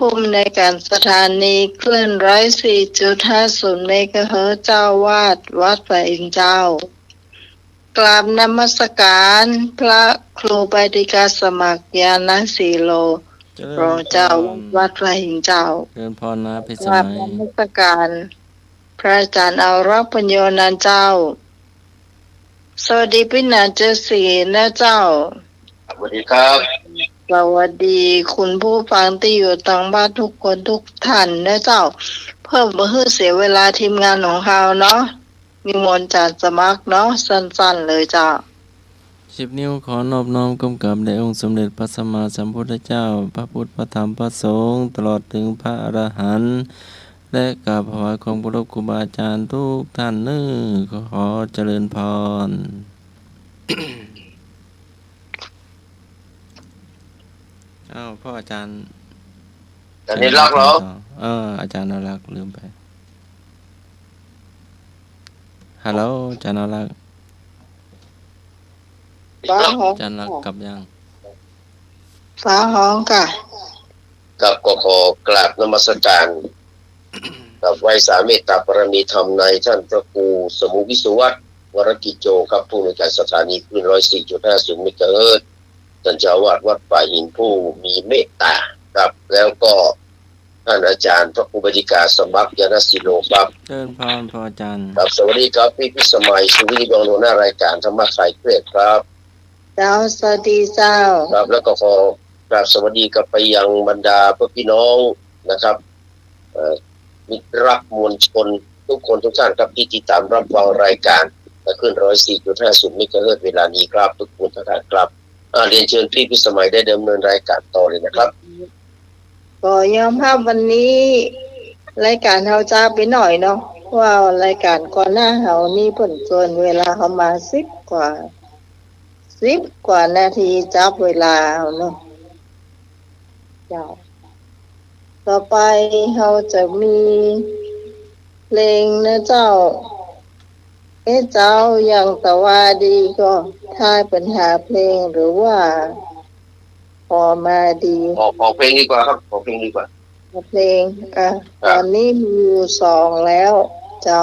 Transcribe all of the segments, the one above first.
ผู้อำนวยการสถานีคลื่น104.50 เมกะเฮิรตซ์เจ้าวาดวัดพระอินทร์เจ้ากราบนมัสการพระครูบาดิกาสมัครญาณสีโลรองเจ้าวัดพระอินทร์เจ้าเดินพรนะพิสกราบ มัยนมัสการพระอาจารย์เอารักษ์ปัญโยนันท์เจ้าสวัสดีพี่นาเจสีนะเจ้าสวัสดีครับสวัสดีคุณผู้ฟังที่อยู่ทางบ้านทุกคนทุกท่านนะเจ้าเพิ่มบ่ให้เสียเวลาทีมงานของเราเนาะนิมนต์จากสมัครเนาะสั้นๆเลยเจ้า10 นิ้วขอนอบน้อมกำกับแด่องค์สมเด็จพระสัมมาสัมพุทธเจ้าพระพุทธพระธรรมพระสงฆ์ตลอดถึงพระอรหันต์และกราบถวายความเคารพครูบาอาจารย์ทุกท่านขอเจริญพร อ้าวพ่ออาจารย์อาจารย์นิรักษ์เหรออาจารย์นรักษ์ลืมไปฮัลโหลอาจารย์นรักษ์ฟ้าห้องอาจารย์นรักษ์กลับยังฟ้าห้องค่ะกับก็ขอกราบนมัสการกับไว้สาเมตตาปรมีธรรมในท่านพระครูสมุวิสุวัฒน์วรกิจโจครับผู้อำนวยการสถานีคลื่น104.50 เมกะเฮิรตซ์ท่านเจ้าวาดวัดป่าหินผู้มีเมตตาครับแล้วก็ท่านอาจารย์พระครูบดิกาสมัครญาณสีโลครับเดินพรพ่ออาจารย์ครับสวัสดีครับพี่พิสมัยสุวิริบงหัวหน้ารายการธรรมะคลายเครียดครับเจ้าสวัสดีเจ้าครับแล้วก็ขอกราบสวัสดีกับไปยังบรรดาพี่น้องนะครับมิตรรักมวลชนทุกคนทุกท่านครับที่ติดตามรับฟังรายการขึ้น104.50 เมกะเฮิรตซ์เวลานี้ครับทุกคนทุกท่านครับเรียนเชิญพี่พิสมัยได้ดำเนินรายการต่อเลยนะครับก็ยอมภาพวันนี้รายการเราจ้าไปหน่อยเนาะว่ารายการก่อนหน้าเรานี่ผลเกินเวลาเขามา10 กว่านาทีจับเวลาเนาะเจ้าต่อไปเราจะมีเพลงนะเจ้าเจ้าอย่างตะวาดีก็ถ้าปัญหาเพลงหรือว่าพอมาดีขอเพลงดีกว่าครับขอเพลงดีกว่าเพลงตอนนี้มีอยู่2แล้วเจ้า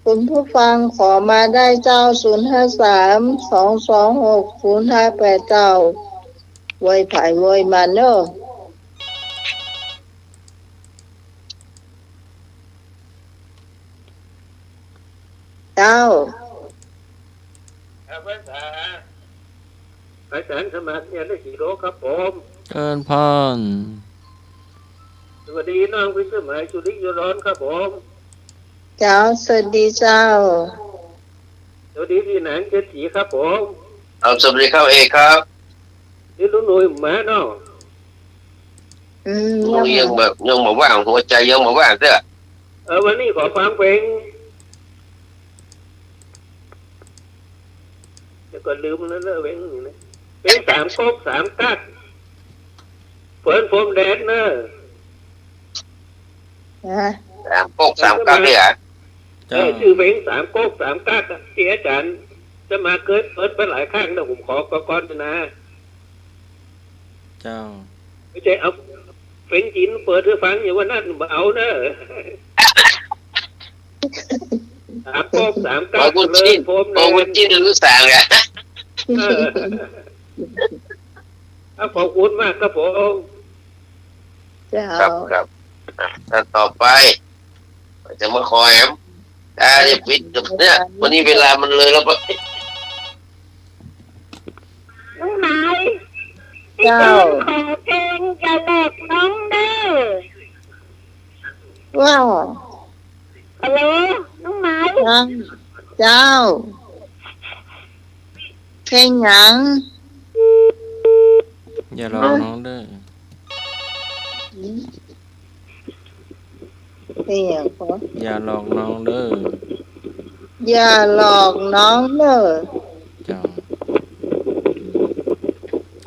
คุณผู้ฟังขอมาได้เจ้า053-226-058เจ้าไว้ไผไว้มาเนอะเจ้าอาจารย์สมัครเนี่ยได้4 โลครับผมเดินพรสวัสดีน้องพิสมัยสุริยร้อนครับผมเจ้าสวัสดีเจ้าสวัสดีพี่หนังเจ็ดสีครับผมสวัสดีครับเอกครับนี่ลุงหนุ่ยมาเนาะยังแบบยังบอกว่าหัวใจยังบอกว่าเด้อวันนี้ขอฟังเพลงเดี๋ยวก่อนลืมแล้วเพลงนี่นะเพลง3 ก๊ก 3 กั๊กเฟิร์นโฟมแดดเนอะ3 ก๊ก 3 กั๊กเนี่ยชื่อเพลง3 ก๊ก 3 กั๊กที่อาจารย์จะมาเปิดไปหลายครั้งนะผมขอก่อนนะเจ้าไม่ใช่เอาเพลงจีนเปิดให้ฟังอย่างว่านั่นเอาเนอะ3 ก๊ก 3 กั๊กเลยโฟมแดดจีนรู้สั่งอ่ะขอบคุณมากครับผมครับท่านต่อไปจะมาคอยครับจะปิดเนี่ยวันนี้เวลามันเลยแล้วปะน้องไม้เจ้าขอเพลงจะหลอกน้องเด้อว้าวฮัลโหลน้องไม้เจ้าเพลงหยังอย่าหลอกน้องเด้อเพลงหยังพออย่าหลอกน้องเด้ออย่าหลอกน้องเด้อเจ้า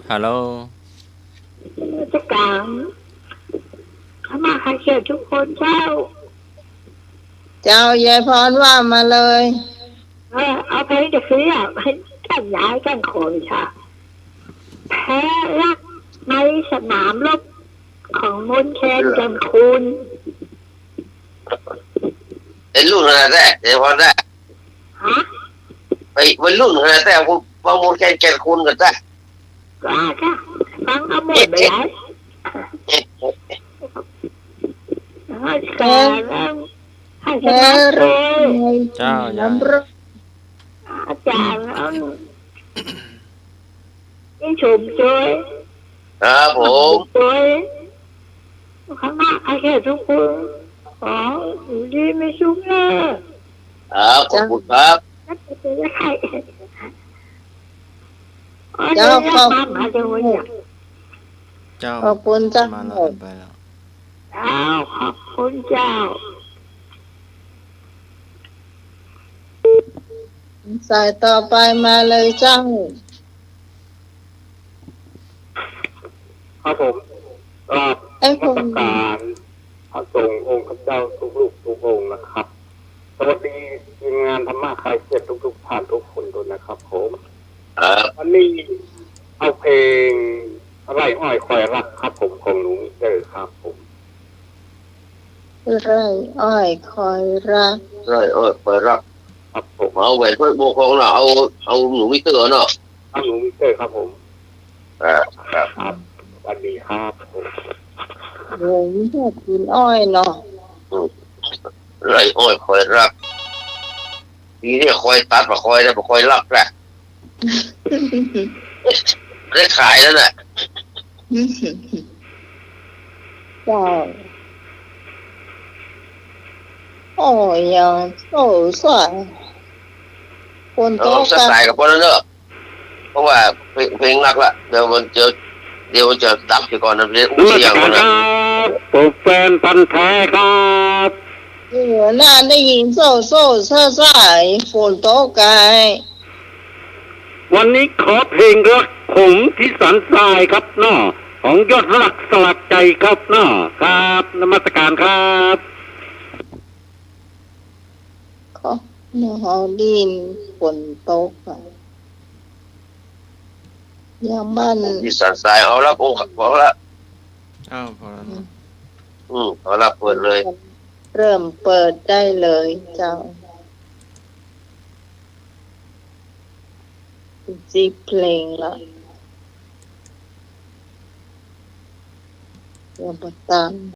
ฮัลโหลจะกลางถ้ามาใครเชียร์ทุกคนเจ้ายายพรว่ามาเลยเอาเพลงจะซื้อให้ท่านย้ายกันคนค่ะแพ้รักในสนามรบ ของมนต์แคนจำคุณ เป็นรุ่นขนาดแรกเดี๋ยวพอได้ ฮะ ไปเป็นรุ่นขนาดแรกคุณบางมูลแก่คุณกันได้ จ้าจ้าฟังเอาหมดไปแล้วให้การให้ช แค่ นะเล เรื่อย ง เจ้าใหญ่ น้ำร้อน อาจารย์แล้วนี่ชมช่วย ครับผม ช่วยข้างหน้าใครแค่ทุกคนขออยู่ดีไม่ชุกเลย ครับขอบคุณครับ นักจะได้เจ้าขอบมาเดี๋ยวเนี่ย เจ้า ขอบคุณเจ้า มาแล้วไปแล้ว เจ้าขอบคุณเจ้า สายต่อไปมาเลยเจ้า ครับผมก็ ไอ้ค รั น ชการพระสงฆ์องค์ข้าเจ้าทุกลูกทุกองค์นะครับสวัสดีทีมงานธรรมะคลายเครียดทุกท่านทุกคนด้วยนะครับผม ครับ วันนี้เอาเพลงไร่อ้อยคอยรักครับผมของหนูมิเตอร์ครับผม ไร่อ้อยคอยรัก ใช่เปิดรับ ครับผม เอาแหวนเพื่อโบกของเราเอาหนูวิเตอร์เนาะ เอาหนูมิเตอร์ครับผม ครับครับ ครับสวัสดีครับผม โหมชอบกินอ้อยเนาะ ไรอ้อยคอยรับทีนี้คอยตัดมาคอยได้มาคอยรับแหละได้ขายแล้วน่ะ เจ้าโอ้ยยังโอ้สวยคน เรา โต ส กัน ไตล์กับพวกนั้นเนอะเพราะว่าเพลงรักละเดี๋ยวมันจะดับไปก่อนนะเรียนอุ้ง ราช เสียง การ นะ ครับผมแฟนพันธ์แท้ครับ หน้าได้ยินโซ่โซ่เซ่อสายฝนโตกาย วันนี้ขอเพลงรักผมที่สันทรายครับเนาะของยอดรักสลักใจครับเนาะครับนมัสการครับ เขาหนาวดินฝนตกอ่ะยังบ้าน ที่สันทรายเอารับองค์พอละ อ้าวพอแล้วเนอะ เอารับเปิดเลย เริ่มเปิดได้เลยเจ้าจีเพลงละเริ่มตาม